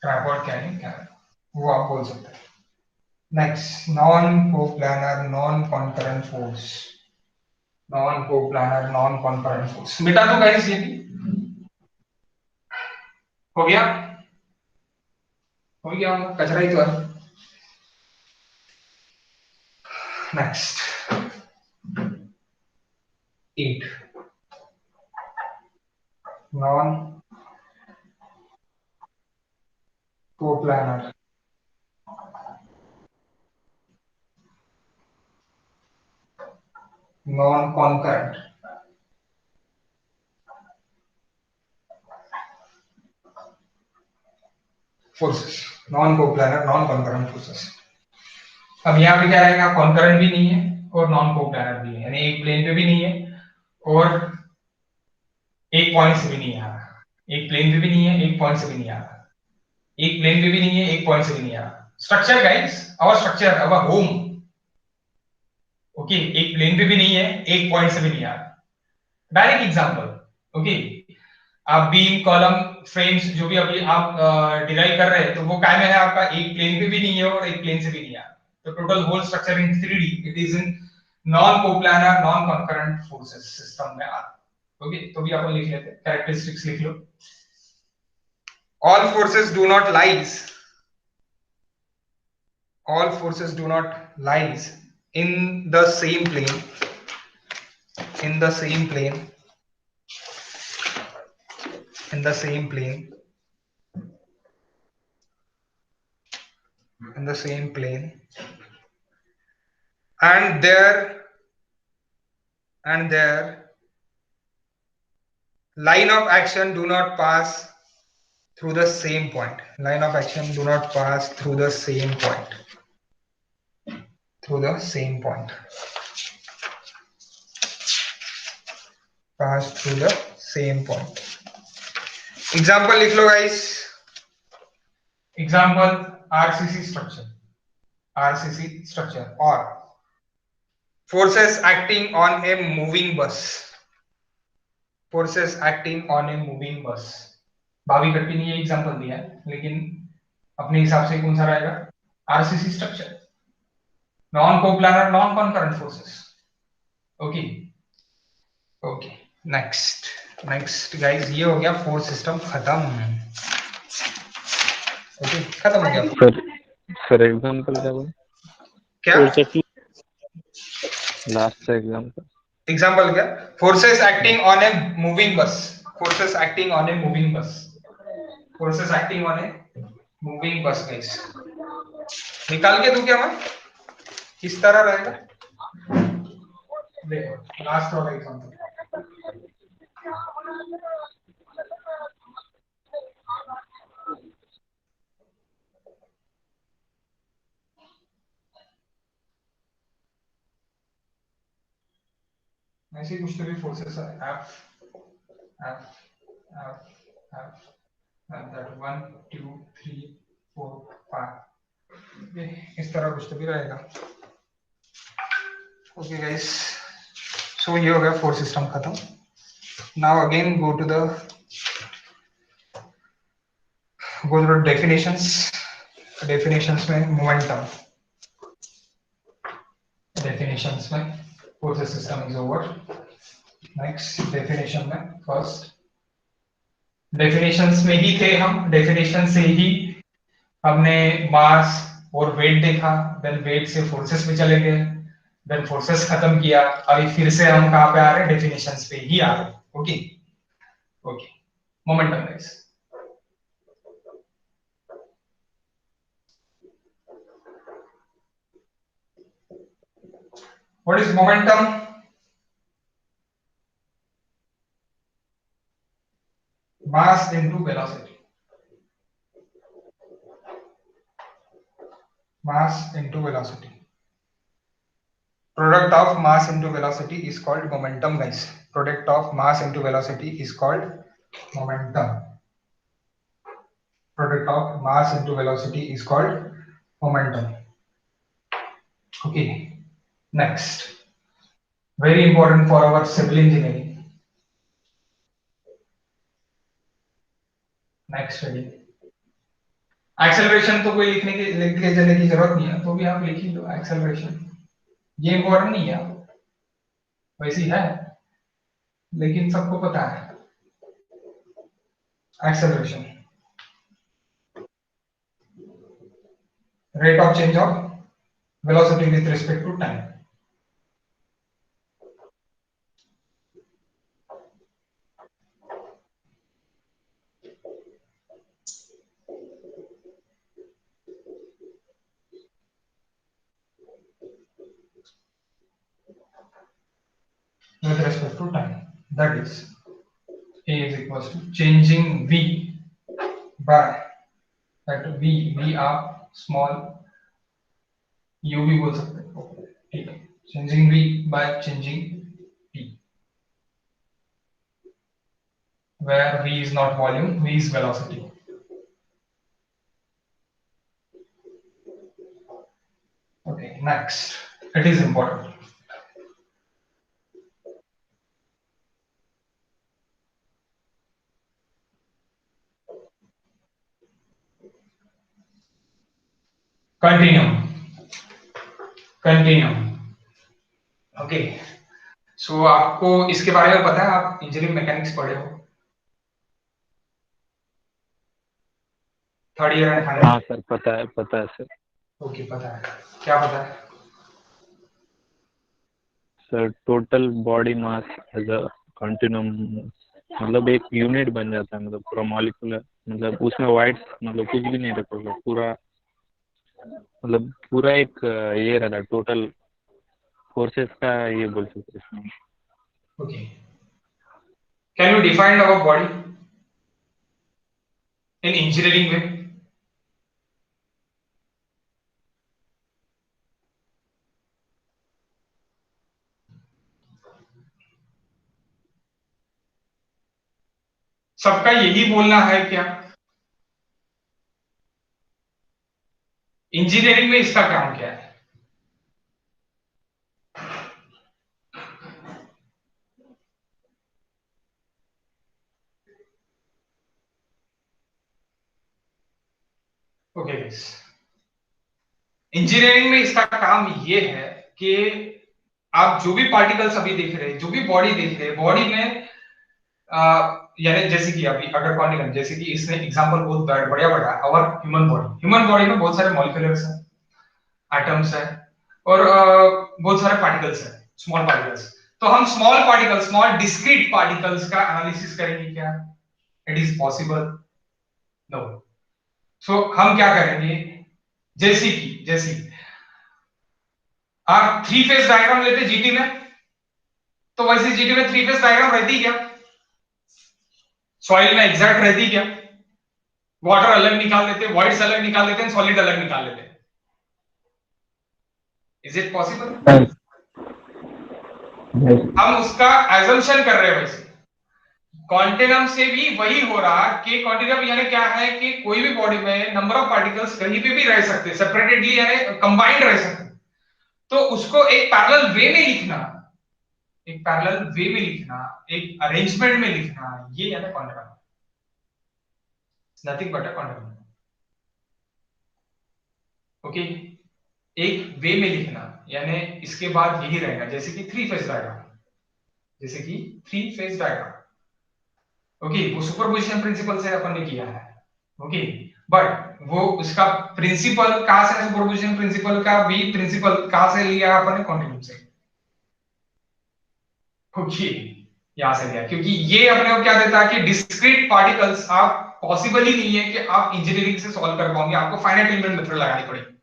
Tripod carrying camera वो आप बोल सकते हैं. Next, non coplanar non concurrent force. Non coplanar non concurrent force मिटा दो guys, ये भी हो गया. हो गया, कचरा ही तो है. Next 8, non coplanar non concurrent forces, non coplanar non concurrent forces. अब यहाँ पे क्या रहेगा, कॉन्करेंट भी नहीं है और नॉन कोप्लानर भी है, यानी एक प्लेन पे भी नहीं है और एक पॉइंट से भी नहीं आ रहा, एक प्लेन पे भी नहीं है, एक पॉइंट से भी नहीं आ रहा, एक प्लेन पे भी नहीं है, एक पॉइंट से भी नहीं आ रहा। Structure guys, our structure, our home, okay, एक प्लेन पे भी नहीं है, एक पॉइंट से भी नहीं आ रहा। डायरेक्ट एग्जांपल, ओके, आप बीम कॉलम फ्रेम्स जो भी अभी आप डिराइव कर रहे हैं, तो वो काय में है आपका, एक प्लेन पे भी नहीं है और एक प्लेन से भी नहीं आ रहा। तो total whole structure in 3D it is in non coplanar non concurrent forces system में आ। ओके, तो भी अपन लिख लेते हैं, कैरेक्टरिस्टिक्स लिख लो। all forces do not lies all forces do not lies in the same plane, in the same plane, in the same plane, in the same plane, and their line of action do not pass through the same point, line of action do not pass through the same point, through the same point, pass through the same point। Example लिख लो guys, example RCC structure, RCC structure और forces acting on a moving bus, forces acting on a moving bus। भाभी कट्टी ने ये example दिया है, लेकिन अपने हिसाब से कौन सा रहेगा, RCC structure, non coplanar non concurrent forces. Okay okay, next guys, ये हो गया फोर्स सिस्टम खत्म। ओके, खत्म हो गया। सर एग्जांपल क्या बोले? क्या लास्ट एग्जांपल? एग्जांपल क्या, forces acting on a moving बस, forces acting on a moving बस, forces acting on a moving बस गाइस। निकाल के दूं क्या मैं, किस तरह रहेगा, देखो लास्ट वाला एग्जांपल। ऐसे कुछ तो भी फोर्सेस है, F F F F that 1 2 3 4 5, इस तरह कुछ तो भी रहेगा। ओके गाइस, सो ये हो गया फोर्स सिस्टम खत्म। Now again go to the definitions. Definitions में मोमेंटम, डेफिनेशंस में force system is over. Next definition में, फर्स्ट डेफिनेशंस में ही थे हम, डेफिनेशन से ही हमने मास और वेट देखा, देन वेट से फोर्सेस में चले गए, देन फोर्सेस खत्म किया, अभी फिर से हम कहां पे आ रहे हैं, डेफिनेशंस पे ही आ रहे हैं। Okay okay, momentum guys, what is momentum? Mass into velocity, mass into velocity, product of mass into velocity is called momentum guys, product of mass into velocity is called momentum, product of mass into velocity is called momentum। okay, next, very important for our civil engineering, next study, acceleration तो कोई लिख के चलने की जरूरत नहीं है, तो भी आप लिख ही लो एक्सेलरेशन, ये इंपॉर्टेंट नहीं है, वैसी है लेकिन सबको पता है। Acceleration, rate of change of velocity with respect to time। respect to time. That is A is equals to changing V by that V आप small U भी बोल सकते हैं, ठीक है, changing V by changing P, where V is not volume, V is velocity. Okay, next, it is important. Continuum okay, so आपको इसके बारे में पता है, आप इंजीनियरिंग मैकेनिक्स पढ़े हो, थर्ड ईयर एंड फाइनल? हाँ सर, पता है सर। ओके, पता है, क्या पता है sir? Total body mass as a continuum, मतलब एक यूनिट बन जाता है, मतलब पूरा मॉलिक्यूलर, मतलब उसमें वाइट, मतलब कुछ भी नहीं रखोगे, पूरा मतलब पूरा एक ये रहता है, टोटल फोर्सेस का ये बोल सकते हैं। Okay, can you define our body in engineering में? सबका यही बोलना है क्या? इंजीनियरिंग में इसका काम क्या है? ओके, इंजीनियरिंग में इसका काम ये है कि आप जो भी पार्टिकल्स अभी देख रहे हैं, जो भी बॉडी देख रहे हैं, बॉडी में यानी जैसे कि अभी अगर क्वांटिकल, जैसे कि इसने एग्जांपल बहुत बढ़िया बढ़ा, और ह्यूमन बॉडी में बहुत सारे मॉलिक्यूलर्स हैं, एटम्स हैं, और बहुत सारे पार्टिकल्स हैं, स्मॉल पार्टिकल्स। तो हम स्मॉल डिस्क्रीट पार्टिकल्स का एनालिसिस करेंगे क्या? It is possible? नो। सो हम क्या करेंगे, जैसे आप थ्री फेज डायग्राम लेते जीटी में, तो वैसे जीटी में थ्री फेज डायग्राम रहती क्या? सॉइल में एग्जैक्ट रहती क्या? वाटर अलग निकाल लेते, वॉइड्स अलग निकाल लेते हैं, सॉलिड अलग निकाल लेते हैं। Is it possible? हम उसका एजम्पशन कर रहे हैं। वैसे क्वांटिनम से भी वही हो रहा कि क्वांटिनम यानी क्या है कि कोई भी बॉडी में नंबर ऑफ पार्टिकल्स कहीं पे भी रह सकते, सेपरेटेडली यानी कंबाइंड रह सकते, तो उसको एक पैरेलल वे में लिखना, एक अरेंजमेंट में लिखना, ये यानी Quantinuum, nothing but a Quantinuum. Okay, एक वे में लिखना, यानी इसके बाद यही रहेगा, जैसे कि थ्री फेज डायग्राम, ओके, वो सुपरपोजिशन प्रिंसिपल से अपन ने किया है, ओके, बट वो उसका प्रिंसिपल कहां से, सुपरपोजिशन प्रिंसिपल का भी प्रिंसिपल कहां से लिया अपन ने? कंटिन्यूम से, ओके, यहां से लिया, क्योंकि ये अपने को क्या देता है कि डिस्क्रीट पार्टिकल्स आप पॉसिबल ही नहीं है कि आप इंजीनियरिंग से सॉल्व कर पाओगे, आपको फाइनाइट एलिमेंट मेथड लगानी पड़ेगी,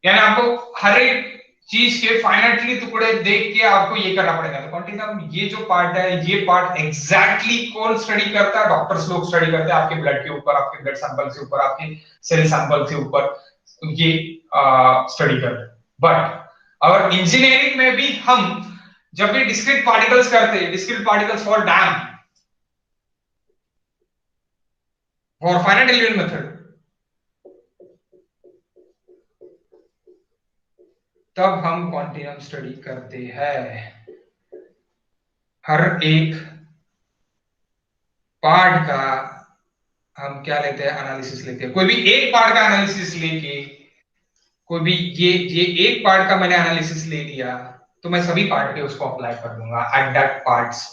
यानी आपको हर एक चीज के फाइनाइटली टुकड़े देख के आपको ये करना पड़ेगा। तो कंटिन्यूम ये जो पार्ट है, ये पार्ट एग्जैक्टली कौन स्टडी करता है? डॉक्टर्स लोग स्टडी करते हैं, आपके ब्लड के ऊपर, आपके ब्लड सैंपल से ऊपर, आपके सेल सैंपल से ऊपर ये स्टडी करते हैं। बट और इंजीनियरिंग में भी हम जब भी डिस्क्रीट पार्टिकल्स करते हैं, discrete particles for dam, for finite element method, तब हम क्वांटिनम स्टडी करते हैं। हर एक पार्ट का हम क्या लेते हैं? एनालिसिस लेते हैं। कोई भी एक पार्ट का एनालिसिस लेके, कोई भी ये एक पार्ट का मैंने एनालिसिस ले लिया, तो मैं सभी पार्ट पे उसको अप्लाई कर दूंगा एट दैट पार्ट्स।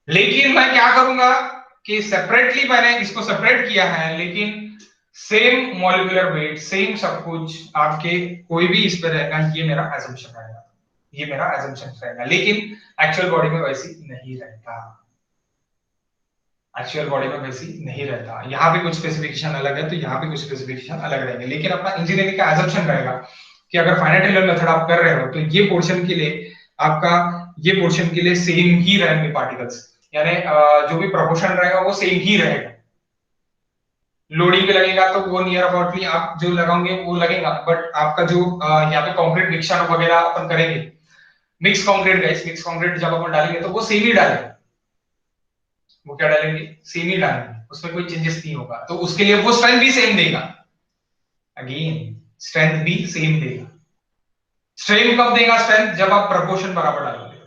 लेकिन मैं क्या करूंगा कि सेपरेटली मैंने इसको सेपरेट किया है, लेकिन सेम मॉलिक्यूलर वेट, सेम सब कुछ आपके कोई भी इस पे रहेगा, ये मेरा assumption रहेगा, लेकिन एक्चुअल बॉडी में वैसी नहीं रहता, यहाँ पे कुछ स्पेसिफिकेशन अलग है, तो यहाँ पे कुछ स्पेसिफिकेशन अलग रहेंगे, लेकिन अपना इंजीनियरिंग का assumption रहेगा कि अगर फाइनाइट एलिमेंट मेथड आप कर रहे हो, तो ये पोर्शन के लिए आपका ये पोर्शन के लिए सेम ही रहेंगे पार्टिकल्स, यानी जो भी प्रोपोर्शन रहेगा वो सेम ही रहेगा। लोडिंग पे लगेगा तो वो नियर अबाउटली आप जो लगाओगे वो लगेगा, बट आपका जो यहाँ पे कंक्रीट मिक्सचर वगैरह अपन करेंगे, mix concrete guys, mix concrete जब अपन डालेंगे तो वो सेम ही डालेंगे। वो क्या डालेंगे? सेम ही डालेंगे, उसमें कोई चेंजेस नहीं होगा, तो उसके लिए वो स्ट्रेंथ भी सेम देगा। अगेन स्ट्रेंथ भी सेम देगा। स्ट्रेन कब देगा स्ट्रेंथ? जब आप प्रपोर्शन बराबर डालोगे,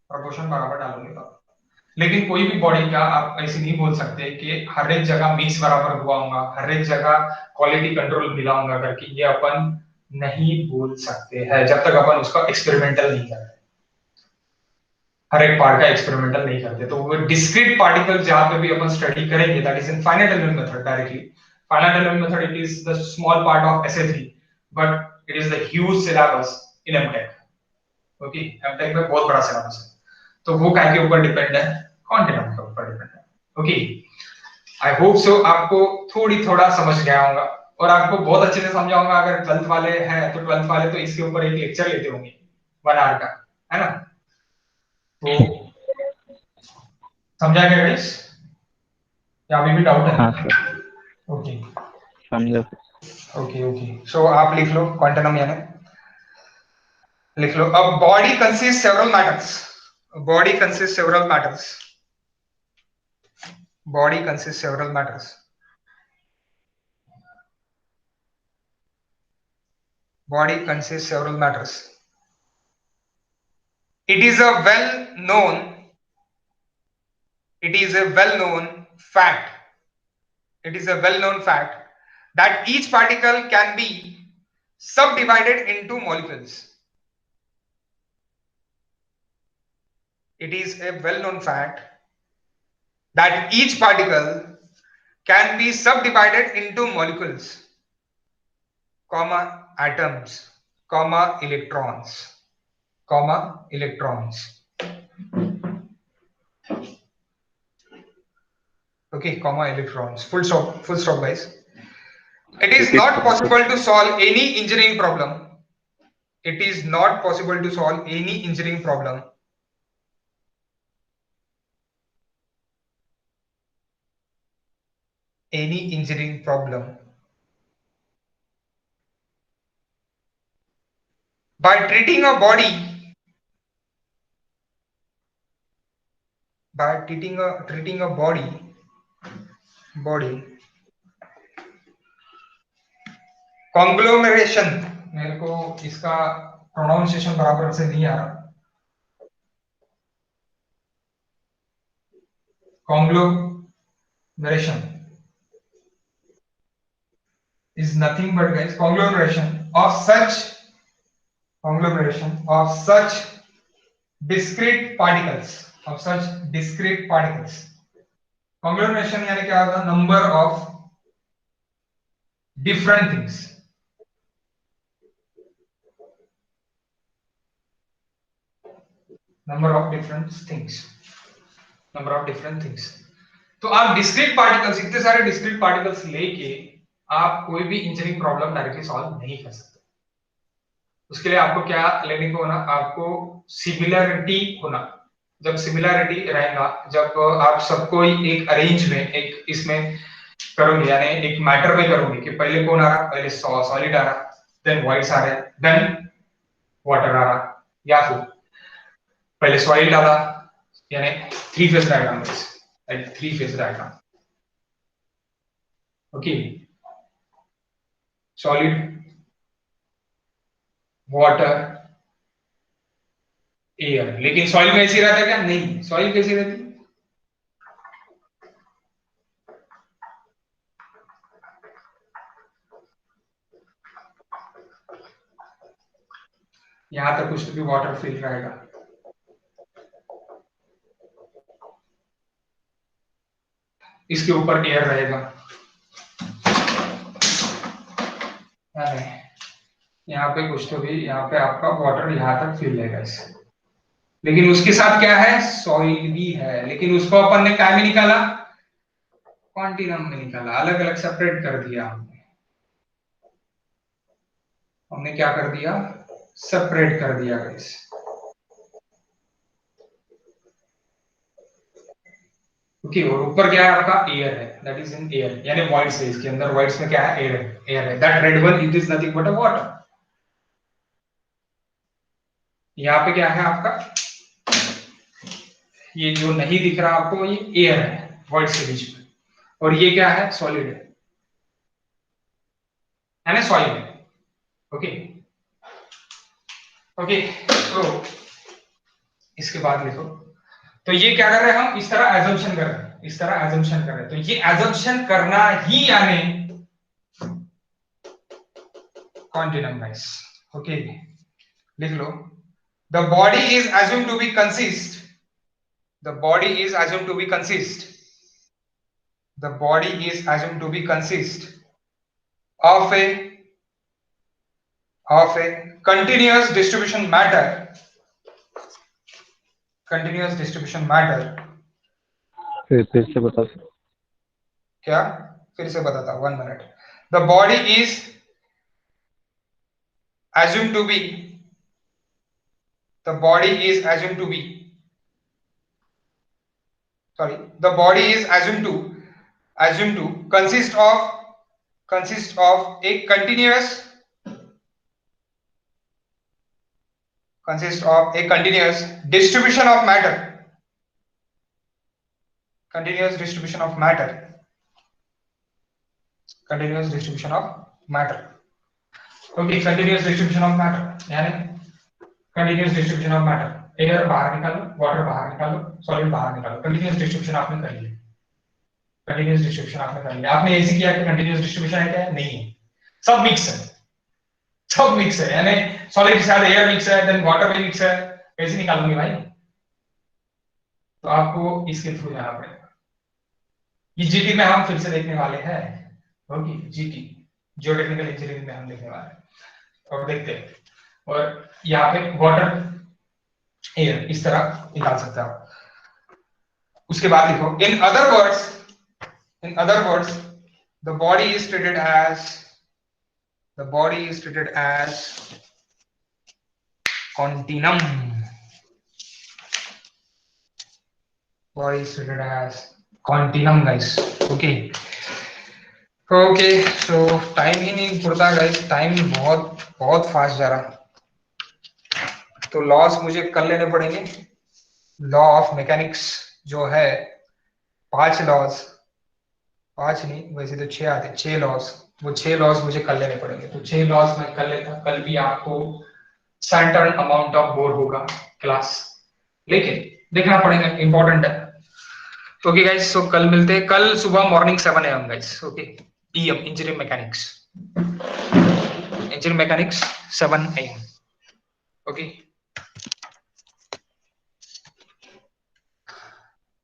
प्रपोर्शन बराबर डालोगे तब। लेकिन कोई भी बॉडी का आप ऐसे नहीं बोल सकते कि हर एक जगह मिक्स बराबर हुआ होगा, हर एक जगह क्वालिटी कंट्रोल मिला होगा करके, ये अपन नहीं बोल सकते हैं जब तक अपन उसका एक्सपेरिमेंटल नहीं करते। हर एक पार्ट का एक्सपेरिमेंटल नहीं करते, तो वो डिस्क्रीट पार्टिकल जहां पे भी अपन स्टडी करेंगे, that is in finite element method directly. Finite element method it is the small part of SA3, but it is the huge syllabus in MTech. Okay, MTech में बहुत बड़ा सिलेबस है, तो वो काय के ऊपर डिपेंड है? कॉन्टिनेंट के ऊपर डिपेंड है। ओके, आई होप सो आपको थोड़ा समझ गया होगा, और आपको बहुत अच्छे से समझा होगा। अगर 12th वाले हैं तो 12th वाले तो इसके ऊपर एक लेक्चर लेते होंगे 1 आवर का, है ना? तो समझा क्या गाइस, या अभी भी डाउट है? हाँ सर, ओके समझा। ओके ओके, सो आप लिख लो क्वांटम, यानी लिख लो। अब body consist several matters, body consist several matters, body consist several matters, body consists several matters. It is a well-known fact. It is a well-known fact that each particle can be subdivided into molecules. It is a well-known fact that each particle can be subdivided into molecules, comma atoms, comma electrons, comma electrons. Okay, comma electrons, full stop guys. It is not possible to solve any engineering problem. It is not possible to solve any engineering problem by treating a body conglomeration, मेरे को इसका pronunciation बराबर से नहीं आ रहा, conglomeration is nothing but guys conglomeration of such discrete particles, conglomeration यानी क्या होता है? Number of different things, number of different things. तो आप डिस्क्रीट पार्टिकल्स, इतने सारे डिस्क्रीट पार्टिकल्स लेके आप कोई भी इंजीनियरिंग प्रॉब्लम डायरेक्टली सॉल्व नहीं कर सकते। उसके लिए आपको क्या लेने को होना? आपको सिमिलरिटी होना। जब सिमिलरिटी रहेगा, जब आप सबको एक अरेंज में, एक इसमें करोगे, यानी एक मैटर में करोगे कि पहले कौन आ रहा, पहले सॉलिड आ रहा, देन व्हाइट्स आ रहे, देन वाटर आ रहा, या फिर पहले सॉलिड आ रहा, यानी 3 phase diagram, like 3 phase diagram. Okay, solid, water, air. लेकिन सॉइल में ऐसी रहता है क्या? नहीं। सॉइल कैसी रहती? यहां तक कुछ भी वाटर फील रहेगा, इसके ऊपर एयर रहेगा, यहाँ पे कुछ तो भी, यहाँ पे आपका वाटर यहाँ तक फील रहेगा इससे, लेकिन उसके साथ क्या है? सॉइल भी है। लेकिन उसको अपन ने क्या में निकाला? क्वांटिनम में निकाला, अलग अलग सेपरेट कर दिया हमने क्या कर दिया? सेपरेट कर दिया गाइस। ओके, और ऊपर क्या है आपका एयर है, दैट इज इन एयर, यानी वॉइड्स है, इसके अंदर वॉइड्स में क्या है, एयर है, एयर है, that red one it is nothing but a water. यहाँ पे क्या है आपका, ये जो नहीं दिख रहा आपको ये एयर है वॉइड्स के बीच में, और ये क्या है, सॉलिड है ना, सॉइल है। ओके ओके, तो इसके बाद लिखो, तो ये क्या कर रहे हैं हम, इस तरह एजम्पशन कर रहे हैं, इस तरह एजम्पशन कर रहे हैं, तो ये एजम्पशन करना ही यानी कॉन्टिन्यूम गाइस। ओके, लिख लो, the body is assumed to be consist, the body is assumed to be consist, the body is assumed to be consist of a continuous distribution matter, continuous distribution matter। फिर से बता सकते? क्या, फिर से बताता हूं, 1 minute. The body is assumed to be, the body is assumed to be, sorry, the body is assumed to consist of a continuous distribution of matter, continuous distribution of matter, continuous distribution of matter। Okay, continuous distribution of matter यानी continuous distribution of matter, air बाहर निकालो, water बाहर निकालो, solid बाहर निकालो, continuous distribution आपने कर लिया, कंटिन्यूअस डिस्ट्रीब्यूशन आपने कर लिया। आपने ऐसे किया कि कंटिन्यूअस डिस्ट्रीब्यूशन है क्या, नहीं है, सब मिक्स है, सब मिक्स है, यानी सॉलिड के साथ एयर मिक्स है, देन वाटर भी मिक्स है, कैसे निकालूंगी भाई, तो आपको इसके थ्रू जाना पड़ेगा। ये जीटी में हम फिर से देखने वाले हैं, ओके, जीटी जियोटेक्निकल इंजीनियरिंग में हम देखने वाले हैं, और देखते हैं, और यहाँ पे वाटर एयर इस तरह निकाल सकते हो। उसके बाद लिखो, in other words the body is treated as continuum, body is treated as continuum guys। Okay, so time ही नहीं पुरता गाइस, टाइम बहुत फास्ट जा रहा, तो लॉस मुझे कर लेने पड़ेंगे। लॉ ऑफ मैकेनिक्स जो है 5 लॉज, 5 नहीं वैसे तो 6 आते, 6 लॉज, वो 6 लॉज मुझे कर लेने पड़ेंगे, तो 6 लॉज मैं कर लेता। कल भी आपको सेंट्रल अमाउंट ऑफ बोर होगा क्लास, लेकिन देखना पड़ेगा, इंपॉर्टेंट है। ओके गाइस, सो कल मिलते हैं, कल सुबह morning 7 AM guys. Okay, PM engineering mechanics 7 AM। Okay.